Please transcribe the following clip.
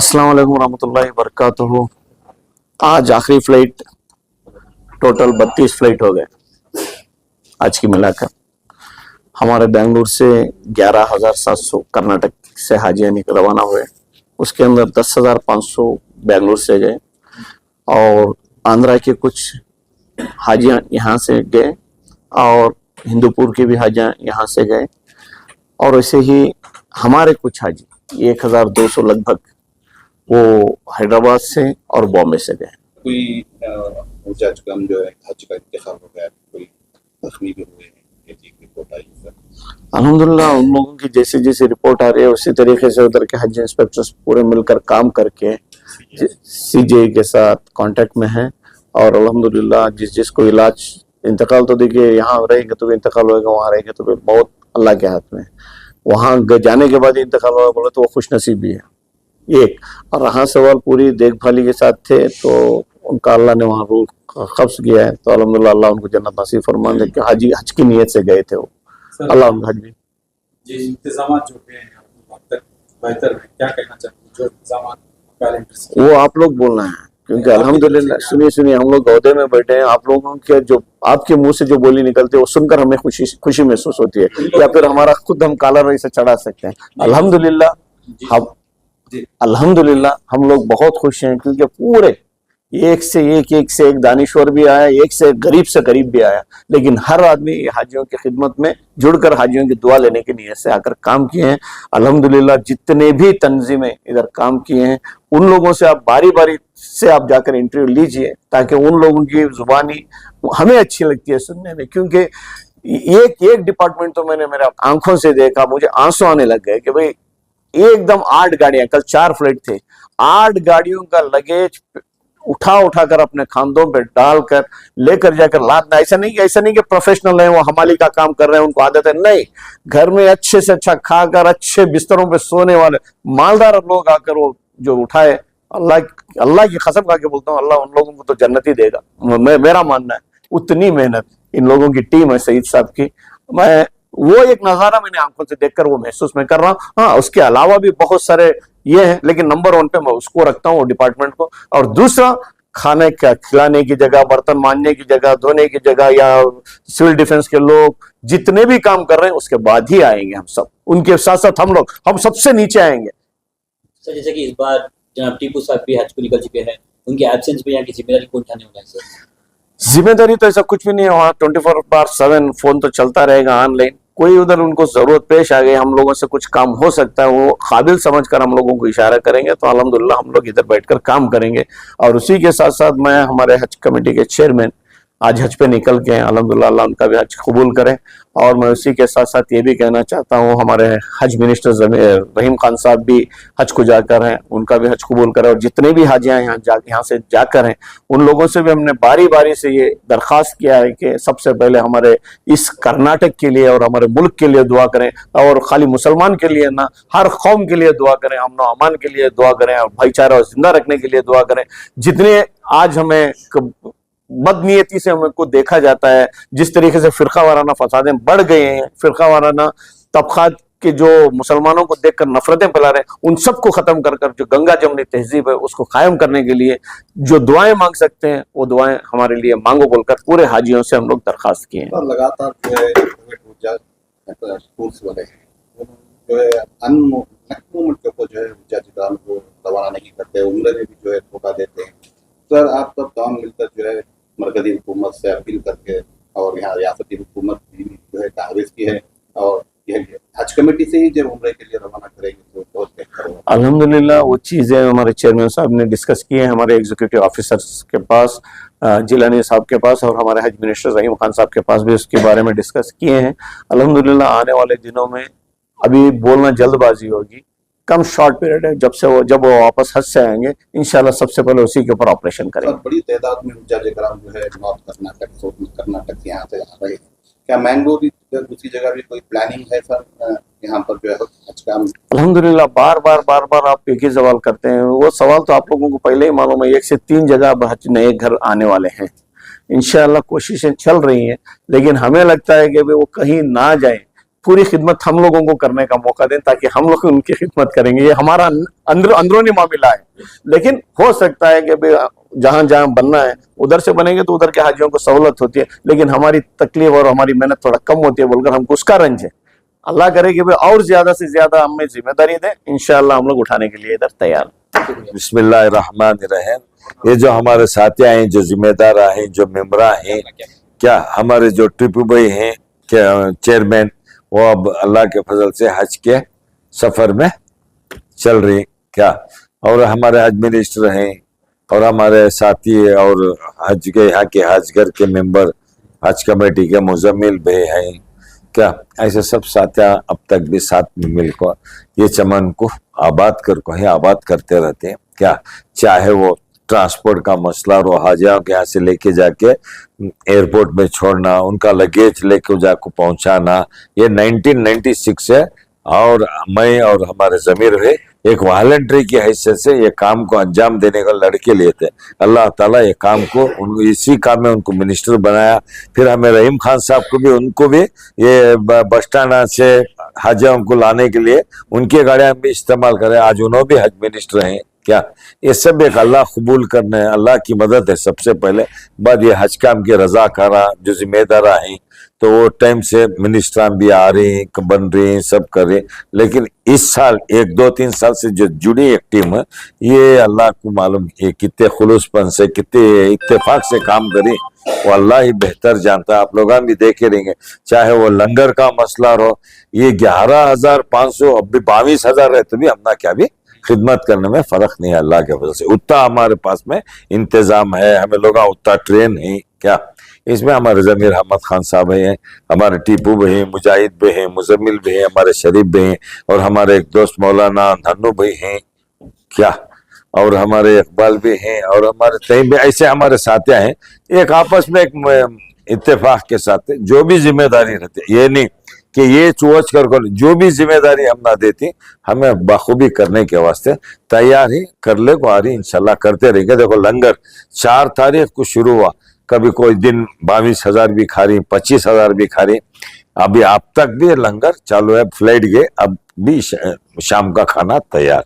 अस्सलाम वालेकुम रहमतुल्लाहि वबरकातुहू। आज आखिरी फ्लाइट, टोटल 32 फ्लाइट हो गए आज की मिलाकर। हमारे बेंगलुरु से 11,700 कर्नाटक से हाजियाँ रवाना हुए। उसके अंदर 10,500 बेंगलुरु से गए और आंध्रा के कुछ हाजियाँ यहाँ से गए और हिंदूपुर के भी हाजियाँ यहाँ से गए और वैसे ही हमारे कुछ हाजी 1,200 लगभग वो हैदराबाद से और बॉम्बे से गए। कोई जज कम जो है हज का इंतखाब हो गया, कोई जख्मी भी हुए हैं, ये चीज रिपोर्ट आई सर? अल्हम्दुलिल्लाह उन लोगों की जैसे जैसे रिपोर्ट आ रही है उसी तरीके से उधर के हज इंस्पेक्टर्स पूरे मिलकर काम करके सीजे के साथ कांटेक्ट में हैं और अल्हम्दुलिल्लाह जिस जिसको इलाज इंतकाल तो देखिए यहाँ रहेंगे तो भी इंतकाल होगा, वहाँ रहेंगे तो भी बहुत अल्लाह के हाथ में। वहाँ जाने के बाद इंतकाल होगा बोले तो वो खुश नसीब भी है एक। और रहा सवाल पूरी देखभाली के साथ थे तो उनका अल्लाह ने वहाँ रूह कब्ज किया है तो अल्हम्दुलिल्लाह अल्लाह उनको जन्नत नसीब फरमान दे कि हाजी हज की नीयत से गए थे वो। अल्लाह उनका हज भी जी इंतजाम जो हैं बेहतर है, क्या कहना चाहते जो इंतजाम वो आप लोग बोलना है क्योंकि अल्हम्दुलिल्लाह सुनिए हम लोग गौदे में बैठे हैं, आप लोगों के जो आपके मुंह से जो बोली निकलती है वो सुनकर हमें खुशी महसूस होती है या फिर हमारा खुद हम काला रही से चढ़ा सकते हैं। अल्हम्दुलिल्लाह हम लोग बहुत खुश हैं क्योंकि पूरे एक से एक दानिश्वर भी आया, एक से गरीब भी आया, लेकिन हर आदमी हाजियों की खिदमत में जुड़कर हाजियों की दुआ लेने की नीयत से आकर काम किए हैं। अल्हम्दुलिल्लाह जितने भी तंजीमें इधर काम किए हैं उन लोगों से आप बारी बारी से आप जाकर इंटरव्यू लीजिए ताकि उन लोगों की जुबानी हमें अच्छी लगती है सुनने में, क्योंकि एक डिपार्टमेंट तो मैंने मेरे आंखों से देखा, मुझे आंसू आने लग गए कि भाई एकदम 8 गाड़ियां, कल 4 फ्लाइट थे, 8 गाड़ियों का लगेज उठा कर अपने खांदों पे डालकर लेकर जाकर लादना। ऐसा नहीं कि प्रोफेशनल है वो हमाली का काम कर रहे हैं उनको आदत है, नहीं, घर में अच्छे से अच्छा खाकर अच्छे बिस्तरों पे सोने वाले मालदार लोग आकर वो जो उठाए, अल्लाह की कसम खा के बोलता हूँ अल्लाह उन लोगों को तो जन्नत ही देगा। मेरा मानना है उतनी मेहनत इन लोगों की टीम है सईद साहब की, मैं वो एक नजारा मैंने आंखों से देखकर वो महसूस मैं कर रहा हूँ। हाँ उसके अलावा भी बहुत सारे ये है, लेकिन नंबर 1 पे मैं उसको रखता हूँ डिपार्टमेंट को। और दूसरा खाने का खिलाने की जगह, बर्तन मांजने की जगह, धोने की जगह या सिविल डिफेंस के लोग जितने भी काम कर रहे हैं उसके बाद ही आएंगे हम सब, उनके साथ साथ हम सबसे नीचे आएंगे। सर जैसे कि इस बार जनाब टीपू साहब भी हज को निकल चुके हैं, उनके एब्सेंस में यहाँ की जिम्मेदारी कौन उठाने वाला है सर? जिम्मेदारी तो ऐसा कुछ भी नहीं है, वहाँ 24/7 फोन तो चलता रहेगा ऑनलाइन। कोई उधर उनको जरूरत पेश आ गई, हम लोगों से कुछ काम हो सकता है, वो काबिल समझकर हम लोगों को इशारा करेंगे तो अल्हम्दुलिल्लाह हम लोग इधर बैठकर काम करेंगे। और उसी के साथ साथ मैं हमारे हज कमेटी के चेयरमैन आज हज पे निकल के हैं, अल्हम्दुलिल्लाह अल्लाह उनका भी हज कबूल करें। और मैं उसी के साथ साथ ये भी कहना चाहता हूँ हमारे हज मिनिस्टर रहीम खान साहब भी हज को जाकर हैं, उनका भी हज कबूल करें। और जितने भी हाजियाँ यहाँ से जाकर हैं उन लोगों से भी हमने बारी बारी से ये दरख्वास्त किया है कि सबसे पहले हमारे इस कर्नाटक के लिए और हमारे मुल्क के लिए दुआ करें, और खाली मुसलमान के लिए ना, हर कौम के लिए दुआ करें, अमन अमान के लिए दुआ करें और भाईचारा और जिंदा रखने के लिए दुआ करें। जितने आज हमें बदनीयती से हमको देखा जाता है, जिस तरीके से फिरका वाराना फसादें बढ़ गए हैं, फिरका वाराना तबकात के जो मुसलमानों को देखकर नफरतें फैला रहे हैं, उन सबको खत्म कर जो गंगा जमनी तहजीब है उसको कायम करने के लिए जो दुआएं मांग सकते हैं वो दुआएं हमारे लिए मांगो बोलकर पूरे हाजियों से हम लोग दरखास्त किए हैं। लगातार जो है अनमूवमेंट को जो है को रवाना नहीं करते, उम्र में भी जो है धोखा देते हैं। सर आप सब तमाम मिलकर जो है मरकजी हुकूमत से अपील करके और यहाँ रियासती हुकूमत भी जो है काबिज की है और यह हज कमेटी से ही जब उम्र के लिए रवाना करेंगे तो बहुत बेहतर होगा। अल्हम्दुलिल्लाह वो चीज़ें हमारे चेयरमैन साहब ने डिस्कस की है हमारे एग्जीक्यूटिव ऑफिसर्स के पास, जिलानी साहब के पास और हमारे हज मिनिस्टर रहीम खान साहब के पास भी उसके बारे में डिस्कस किए हैं। अल्हम्दुलिल्लाह आने वाले दिनों में, अभी बोलना जल्दबाजी होगी, कम शॉर्ट पीरियड है, जब वो वापस हज से आएंगे इंशाल्लाह सबसे पहले उसी के ऊपर ऑपरेशन करेंगे। बड़ी तादाद में हुज्जाज-ए-किराम जो है नॉर्थ कर्नाटक, साउथ कर्नाटक से यहाँ से आ रहे हैं, क्या मैंगलोर दूसरी जगह भी कोई प्लानिंग है सर यहाँ पर जो है हज का? अल्हम्दुलिल्लाह बार बार आप एक ही सवाल करते हैं, वो सवाल तो आप लोगों को पहले ही मालूम है, 1 से 3 जगह हज नए घर आने वाले हैं। इंशाल्लाह कोशिशें चल रही हैं, लेकिन हमें लगता है कि वो कहीं ना जाए पूरी खिदमत हम लोगों को करने का मौका दें, ताकि हम लोग उनकी खिदमत करेंगे। ये हमारा अंदरूनी मामला है, लेकिन हो सकता है कि जहां जहां बनना है उधर से बनेंगे तो उधर के हाजियों को सहूलत होती है, लेकिन हमारी तकलीफ और हमारी मेहनत थोड़ा कम होती है बोलकर हमको उसका रंज है। अल्लाह करे कि भाई और ज्यादा से ज्यादा हमें जिम्मेदारी दें, इंशाअल्लाह हम लोग उठाने के लिए इधर तैयार हैं। बिस्मिल्लाहिर्रहमानिर्रहीम। ये जो हमारे साथियां हैं, जो जिम्मेदार हैं, जो मेंबरा हैं, क्या हमारे जो टिपू भाई हैं चेयरमैन, वो अब अल्लाह के फजल से हज के सफर में चल रही क्या, और हमारे हज मिनिस्टर हैं और हमारे साथी और हज के यहाँ के हज घर के मेंबर, हज कमेटी के मुजम्मिल भी हैं क्या, ऐसे सब साथियां अब तक भी साथ में मिलकर ये चमन को आबाद करते रहते हैं क्या। चाहे वो ट्रांसपोर्ट का मसला रो, हाजियों के यहाँ से लेके जाके एयरपोर्ट में छोड़ना, उनका लगेज लेके जाके पहुंचाना, ये 1996 से और मैं और हमारे जमीर है एक वॉलंटरी की हैसियत से ये काम को अंजाम देने का लड़के लिए थे। अल्लाह ताला ये काम को इसी काम में उनको मिनिस्टर बनाया। फिर हमें रहीम खान साहब को भी, उनको भी ये बस स्टैंड से हाजियों को लाने के लिए उनकी गाड़ियां भी इस्तेमाल करें। आज उन्होंने भी हज मिनिस्टर हैं क्या। ये सब एक अल्लाह कबूल करने, अल्लाह की मदद है सबसे पहले। बाद ये हज काम के रजाकारा जो जिम्मेदार हैं, तो वो टाइम से मिनिस्टर भी आ रहे हैं, बन रहे हैं, सब कर रहे हैं। लेकिन इस साल 1-2-3 साल से जो जुड़ी एक टीम है, ये अल्लाह को मालूम है कितने खुलूसपन से, कितने इत्तेफाक से काम करे, वो अल्लाह ही बेहतर जानता है। आप लोग भी देखे रहेंगे, चाहे वो लंगर का मसला हो, ये 11,500 अब भी 22,000 है, तो भी हमना क्या भी खिदमत करने में फर्क नहीं है अल्लाह के वजह से। उतना हमारे पास में इंतजाम है, हमें लोग उतना ट्रेन है क्या। इसमें हमारे जमीर अहमद खान साहब हैं, हमारे टीपू भाई हैं, मुजाहिद भाई हैं, मुजम्मिल भाई हैं, हमारे शरीफ भाई हैं, और हमारे एक दोस्त मौलाना धन्नू भाई हैं क्या, और हमारे इकबाल भी हैं, और हमारे तईम भी, ऐसे हमारे साथियां हैं। एक आपस में एक इत्तेफाक के साथ जो भी जिम्मेदारी रहती, ये नहीं कि ये चोच कर जो भी जिम्मेदारी हम ना देती, हमें बखूबी करने के वास्ते तैयार ही कर ले को आ रही, इंशाल्लाह करते रहेंगे। देखो लंगर 4 तारीख को शुरू हुआ, कभी कोई दिन 22,000 भी खा रही, 25,000 भी खा रही, अभी अब तक भी लंगर चालू है, फ्लाइट गए, अब भी शाम का खाना तैयार।